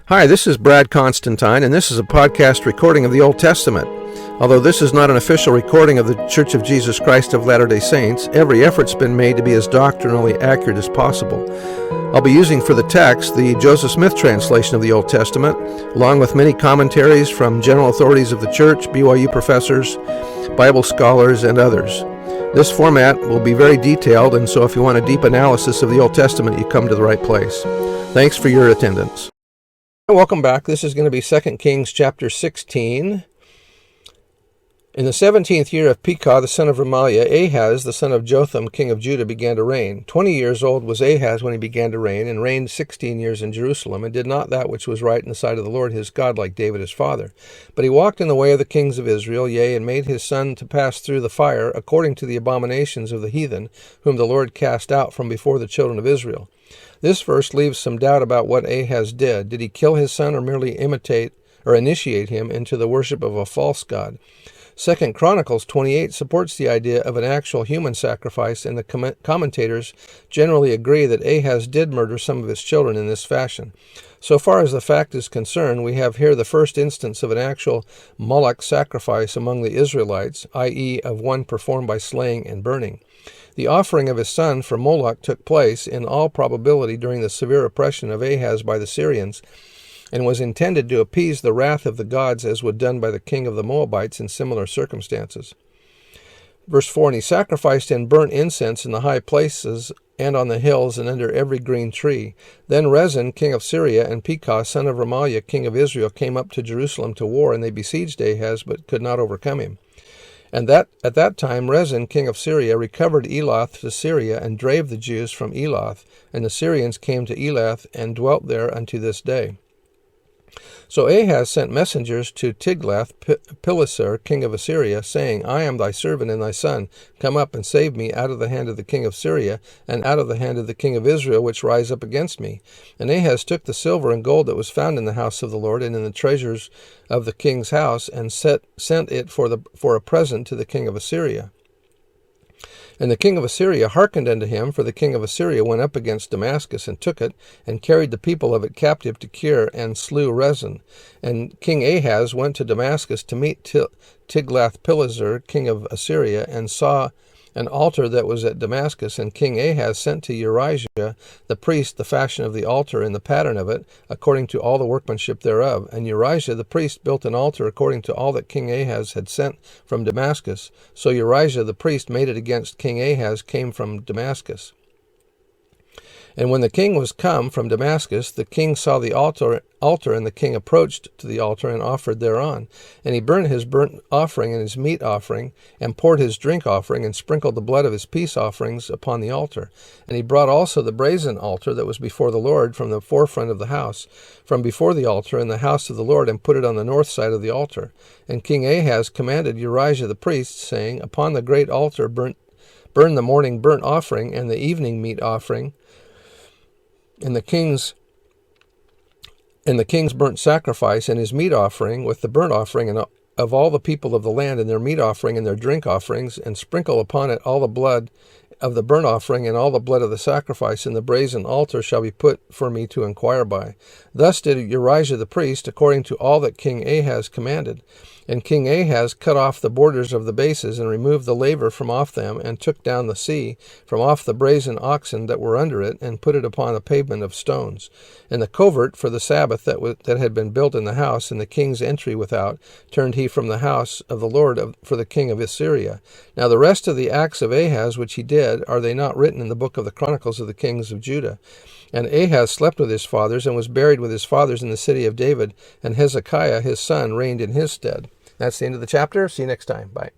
Hi, this is Brad Constantine, and this is a podcast recording of the Old Testament. Although this is not an official recording of the Church of Jesus Christ of Latter-day Saints, every effort's been made to be as doctrinally accurate as possible. I'll be using for the text the Joseph Smith translation of the Old Testament, along with many commentaries from general authorities of the Church, BYU professors, Bible scholars, and others. This format will be very detailed, and so if you want a deep analysis of the Old Testament, you come to the right place. Thanks for your attendance. Welcome back. This is going to be 2 Kings chapter 16. In the 17th year of Pekah, the son of Remaliah, Ahaz, the son of Jotham, king of Judah, began to reign. 20 years old was Ahaz when he began to reign, and reigned 16 years in Jerusalem, and did not that which was right in the sight of the Lord his God, like David his father. But he walked in the way of the kings of Israel, yea, and made his son to pass through the fire, according to the abominations of the heathen, whom the Lord cast out from before the children of Israel. This verse leaves some doubt about what Ahaz did. Did he kill his son, or merely initiate him into the worship of a false god? 2 Chronicles 28 supports the idea of an actual human sacrifice, and the commentators generally agree that Ahaz did murder some of his children in this fashion. So far as the fact is concerned, we have here the first instance of an actual Moloch sacrifice among the Israelites, i.e. of one performed by slaying and burning. The offering of his son for Moloch took place, in all probability, during the severe oppression of Ahaz by the Syrians, and was intended to appease the wrath of the gods, as was done by the king of the Moabites in similar circumstances. Verse 4, and he sacrificed and burnt incense in the high places and on the hills and under every green tree. Then Rezin, king of Syria, and Pekah, son of Remaliah, king of Israel, came up to Jerusalem to war, and they besieged Ahaz, but could not overcome him. And at that time Rezin, king of Syria, recovered Elath to Syria, and drave the Jews from Elath, and the Syrians came to Elath, and dwelt there unto this day. So Ahaz sent messengers to Tiglath-Pileser, king of Assyria, saying, I am thy servant and thy son. Come up and save me out of the hand of the king of Syria, and out of the hand of the king of Israel, which rise up against me. And Ahaz took the silver and gold that was found in the house of the Lord, and in the treasures of the king's house, and sent it for a present to the king of Assyria. And the king of Assyria hearkened unto him, for the king of Assyria went up against Damascus, and took it, and carried the people of it captive to Kir, and slew Rezin. And King Ahaz went to Damascus to meet Tiglath-Pileser, king of Assyria, and saw an altar that was at Damascus. And King Ahaz sent to Urijah the priest the fashion of the altar and the pattern of it, according to all the workmanship thereof. And Urijah the priest built an altar according to all that King Ahaz had sent from Damascus. So Urijah the priest made it against King Ahaz came from Damascus. And when the king was come from Damascus, the king saw the altar, and the king approached to the altar and offered thereon. And he burnt his burnt offering and his meat offering, and poured his drink offering, and sprinkled the blood of his peace offerings upon the altar. And he brought also the brazen altar that was before the Lord from the forefront of the house, from before the altar in the house of the Lord, and put it on the north side of the altar. And King Ahaz commanded Urijah the priest, saying, Upon the great altar burn the morning burnt offering and the evening meat offering, and the king's burnt sacrifice and his meat offering with the burnt offering, and of all the people of the land, and their meat offering and their drink offerings, and sprinkle upon it all the blood of the burnt offering and all the blood of the sacrifice, and the brazen altar shall be put for me to inquire by. Thus did Urijah the priest, according to all that King Ahaz commanded. And King Ahaz cut off the borders of the bases, and removed the laver from off them, and took down the sea from off the brazen oxen that were under it, and put it upon a pavement of stones. And the covert for the Sabbath that had been built in the house, and the king's entry without, turned he from the house of the Lord for the king of Assyria. Now the rest of the acts of Ahaz which he did, are they not written in the book of the Chronicles of the kings of Judah? And Ahaz slept with his fathers, and was buried with his fathers in the city of David, and Hezekiah his son reigned in his stead. That's the end of the chapter. See you next time. Bye.